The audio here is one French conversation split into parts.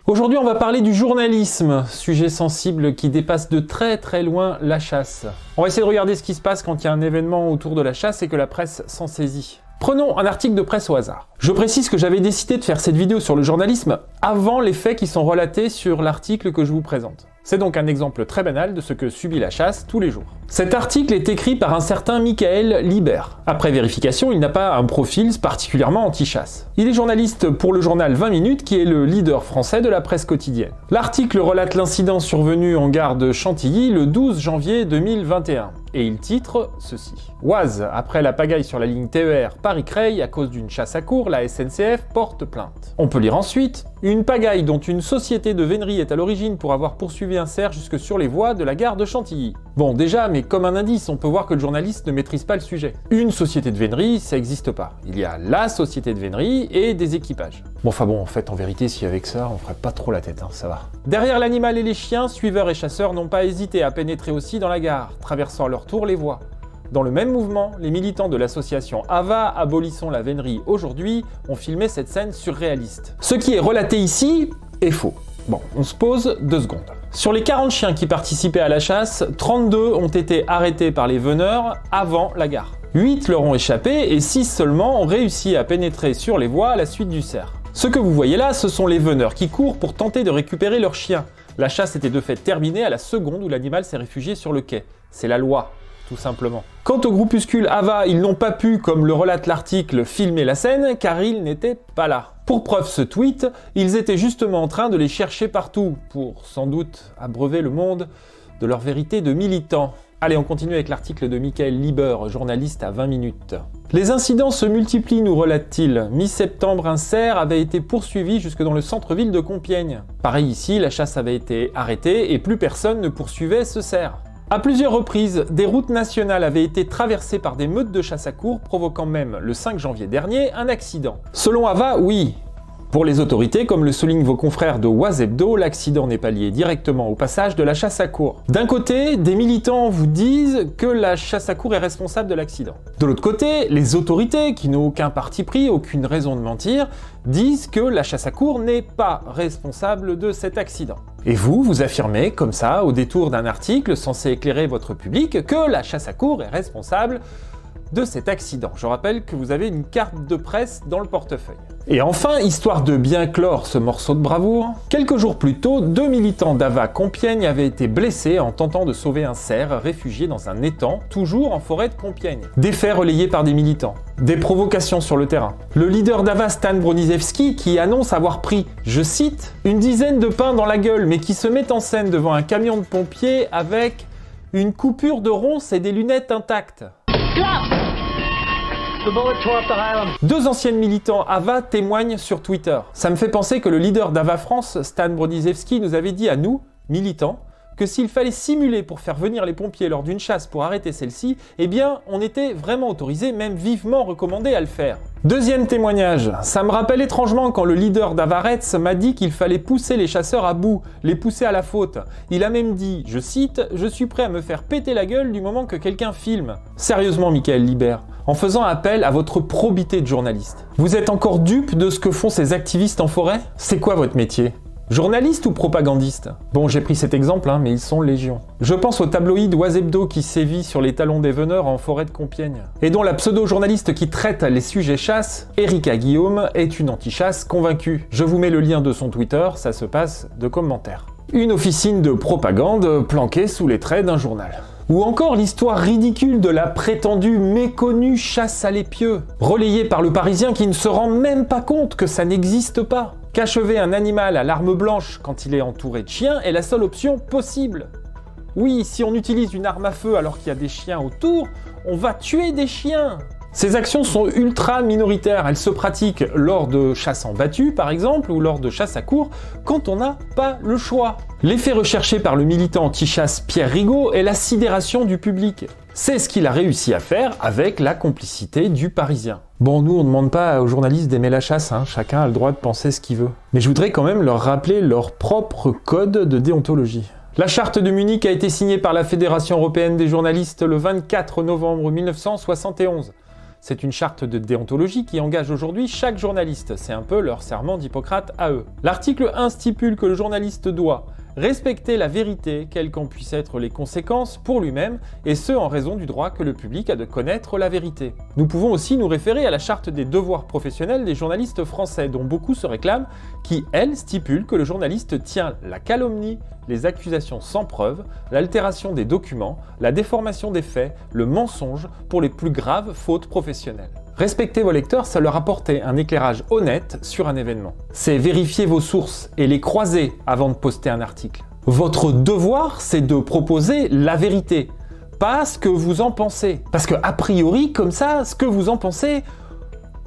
Aujourd'hui, on va parler du journalisme, sujet sensible qui dépasse de très loin la chasse. On va essayer de regarder ce qui se passe quand il y a un événement autour de la chasse et que la presse s'en saisit. Prenons un article de presse au hasard. Je précise que j'avais décidé de faire cette vidéo sur le journalisme avant les faits qui sont relatés sur l'article que je vous présente. C'est donc un exemple très banal de ce que subit la chasse tous les jours. Cet article est écrit par un certain Michael Libert. Après vérification, il n'a pas un profil particulièrement anti-chasse. Il est journaliste pour le journal 20 minutes qui est le leader français de la presse quotidienne. L'article relate l'incident survenu en gare de Chantilly le 12 janvier 2021. Et il titre ceci. Oise, après la pagaille sur la ligne TER Paris-Creil à cause d'une chasse à courre, la SNCF porte plainte. On peut lire ensuite. Une pagaille dont une société de vénerie est à l'origine pour avoir poursuivi un cerf jusque sur les voies de la gare de Chantilly. Bon, déjà, mais comme un indice, on peut voir que le journaliste ne maîtrise pas le sujet. Une société de vénerie, ça n'existe pas. Il y a la société de vénerie et des équipages. Bon, enfin bon, en fait, en vérité, si avec ça, on ferait pas trop la tête, hein, ça va. Derrière l'animal et les chiens, suiveurs et chasseurs n'ont pas hésité à pénétrer aussi dans la gare, traversant à leur tour les voies. Dans le même mouvement, les militants de l'association AVA, Abolissons la vénerie aujourd'hui, ont filmé cette scène surréaliste. Ce qui est relaté ici est faux. Bon, on se pose 2 secondes. Sur les 40 chiens qui participaient à la chasse, 32 ont été arrêtés par les veneurs avant la gare. 8 leur ont échappé et 6 seulement ont réussi à pénétrer sur les voies à la suite du cerf. Ce que vous voyez là, ce sont les veneurs qui courent pour tenter de récupérer leurs chiens. La chasse était de fait terminée à la seconde où l'animal s'est réfugié sur le quai. C'est la loi, tout simplement. Quant au groupuscule AVA, ils n'ont pas pu, comme le relate l'article, filmer la scène car ils n'étaient pas là. Pour preuve ce tweet, ils étaient justement en train de les chercher partout pour, sans doute, abreuver le monde de leur vérité de militants. Allez, on continue avec l'article de Michael Libert, journaliste à 20 minutes. Les incidents se multiplient, nous relate-t-il. Mi-septembre, un cerf avait été poursuivi jusque dans le centre-ville de Compiègne. Pareil ici, la chasse avait été arrêtée et plus personne ne poursuivait ce cerf. À plusieurs reprises, des routes nationales avaient été traversées par des meutes de chasse à courre, provoquant même, le 5 janvier dernier, un accident. Selon AVA, oui. Pour les autorités, comme le soulignent vos confrères de Oise Hebdo, l'accident n'est pas lié directement au passage de la chasse à courre. D'un côté, des militants vous disent que la chasse à courre est responsable de l'accident. De l'autre côté, les autorités, qui n'ont aucun parti pris, aucune raison de mentir, disent que la chasse à courre n'est pas responsable de cet accident. Et vous affirmez, comme ça, au détour d'un article censé éclairer votre public, que la chasse à courre est responsable de cet accident. Je rappelle que vous avez une carte de presse dans le portefeuille. Et enfin, histoire de bien clore ce morceau de bravoure, quelques jours plus tôt, 2 militants d'AVA Compiègne avaient été blessés en tentant de sauver un cerf réfugié dans un étang, toujours en forêt de Compiègne. Des faits relayés par des militants. Des provocations sur le terrain. Le leader d'AVA, Stan Broniszewski, qui annonce avoir pris, je cite, une dizaine de pains dans la gueule, mais qui se met en scène devant un camion de pompiers avec une coupure de ronces et des lunettes intactes. Deux anciennes militants AVA témoignent sur Twitter. Ça me fait penser que le leader d'AVA France, Stan Broniszewski, nous avait dit à nous, militants, que s'il fallait simuler pour faire venir les pompiers lors d'une chasse pour arrêter celle-ci, eh bien, on était vraiment autorisé, même vivement recommandé à le faire. Deuxième témoignage, ça me rappelle étrangement quand le leader d'Avaretz m'a dit qu'il fallait pousser les chasseurs à bout, les pousser à la faute. Il a même dit, je cite, « Je suis prêt à me faire péter la gueule du moment que quelqu'un filme ». Sérieusement, Michael Libert, en faisant appel à votre probité de journaliste. Vous êtes encore dupe de ce que font ces activistes en forêt? C'est quoi votre métier? Journaliste ou propagandiste? Bon, j'ai pris cet exemple, mais ils sont légion. Je pense au tabloïd Oise Hebdo qui sévit sur les talons des veneurs en forêt de Compiègne. Et dont la pseudo-journaliste qui traite les sujets chasse, Erika Guillaume, est une anti-chasse convaincue. Je vous mets le lien de son Twitter, ça se passe de commentaires. Une officine de propagande planquée sous les traits d'un journal. Ou encore l'histoire ridicule de la prétendue méconnue chasse à l'épieu, relayée par le Parisien qui ne se rend même pas compte que ça n'existe pas. Qu'achever un animal à l'arme blanche quand il est entouré de chiens est la seule option possible. Oui, si on utilise une arme à feu alors qu'il y a des chiens autour, on va tuer des chiens. Ces actions sont ultra minoritaires, elles se pratiquent lors de chasses en battue par exemple, ou lors de chasses à courre, quand on n'a pas le choix. L'effet recherché par le militant anti-chasse Pierre Rigaud est la sidération du public. C'est ce qu'il a réussi à faire avec la complicité du Parisien. Bon, nous on ne demande pas aux journalistes d'aimer la chasse, chacun a le droit de penser ce qu'il veut. Mais je voudrais quand même leur rappeler leur propre code de déontologie. La charte de Munich a été signée par la Fédération européenne des journalistes le 24 novembre 1971. C'est une charte de déontologie qui engage aujourd'hui chaque journaliste. C'est un peu leur serment d'Hippocrate à eux. L'article 1 stipule que le journaliste doit respecter la vérité, quelles qu'en puissent être les conséquences pour lui-même, et ce en raison du droit que le public a de connaître la vérité. Nous pouvons aussi nous référer à la charte des devoirs professionnels des journalistes français, dont beaucoup se réclament, qui, elle, stipule que le journaliste tient la calomnie, les accusations sans preuve, l'altération des documents, la déformation des faits, le mensonge pour les plus graves fautes professionnelles. Respecter vos lecteurs, ça leur apporter un éclairage honnête sur un événement. C'est vérifier vos sources et les croiser avant de poster un article. Votre devoir, c'est de proposer la vérité, pas ce que vous en pensez. Parce que, a priori, comme ça, ce que vous en pensez,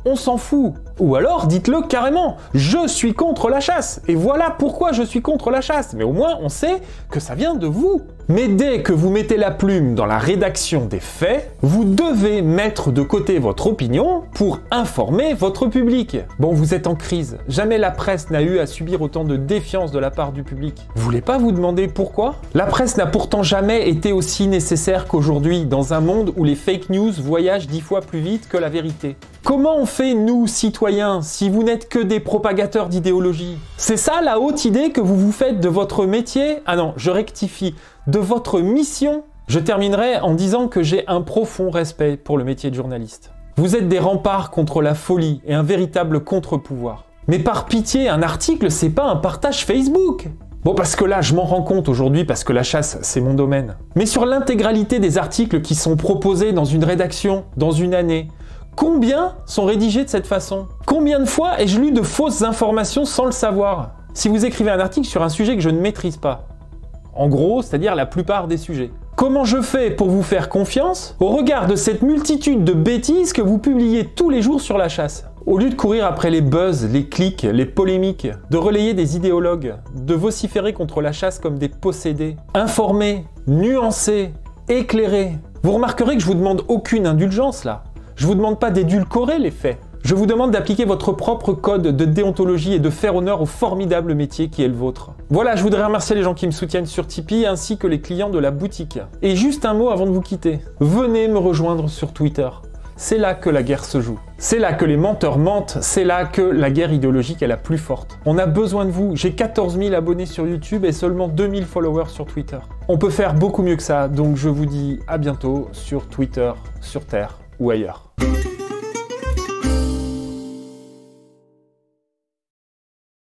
on s'en fout. Ou alors, dites-le carrément, je suis contre la chasse, et voilà pourquoi je suis contre la chasse. Mais au moins, on sait que ça vient de vous. Mais dès que vous mettez la plume dans la rédaction des faits, vous devez mettre de côté votre opinion pour informer votre public. Bon, vous êtes en crise. Jamais la presse n'a eu à subir autant de défiance de la part du public. Vous voulez pas vous demander pourquoi? La presse n'a pourtant jamais été aussi nécessaire qu'aujourd'hui, dans un monde où les fake news voyagent 10 fois plus vite que la vérité. Comment on fait, nous, citoyens, si vous n'êtes que des propagateurs d'idéologie? C'est ça la haute idée que vous vous faites de votre métier? Ah non, je rectifie. De votre mission? Je terminerai en disant que j'ai un profond respect pour le métier de journaliste. Vous êtes des remparts contre la folie et un véritable contre-pouvoir. Mais par pitié, un article, c'est pas un partage Facebook. Bon, parce que là, je m'en rends compte aujourd'hui parce que la chasse, c'est mon domaine. Mais sur l'intégralité des articles qui sont proposés dans une rédaction, dans une année, combien sont rédigés de cette façon? Combien de fois ai-je lu de fausses informations sans le savoir? Si vous écrivez un article sur un sujet que je ne maîtrise pas, en gros, c'est-à-dire la plupart des sujets. Comment je fais pour vous faire confiance au regard de cette multitude de bêtises que vous publiez tous les jours sur la chasse? Au lieu de courir après les buzz, les clics, les polémiques, de relayer des idéologues, de vociférer contre la chasse comme des possédés, informés, nuancés, éclairés, vous remarquerez que je vous demande aucune indulgence là. Je vous demande pas d'édulcorer les faits. Je vous demande d'appliquer votre propre code de déontologie et de faire honneur au formidable métier qui est le vôtre. Voilà, je voudrais remercier les gens qui me soutiennent sur Tipeee ainsi que les clients de la boutique. Et juste un mot avant de vous quitter. Venez me rejoindre sur Twitter. C'est là que la guerre se joue. C'est là que les menteurs mentent. C'est là que la guerre idéologique est la plus forte. On a besoin de vous. J'ai 14 000 abonnés sur YouTube et seulement 2000 followers sur Twitter. On peut faire beaucoup mieux que ça, donc je vous dis à bientôt sur Twitter, sur Terre ou ailleurs.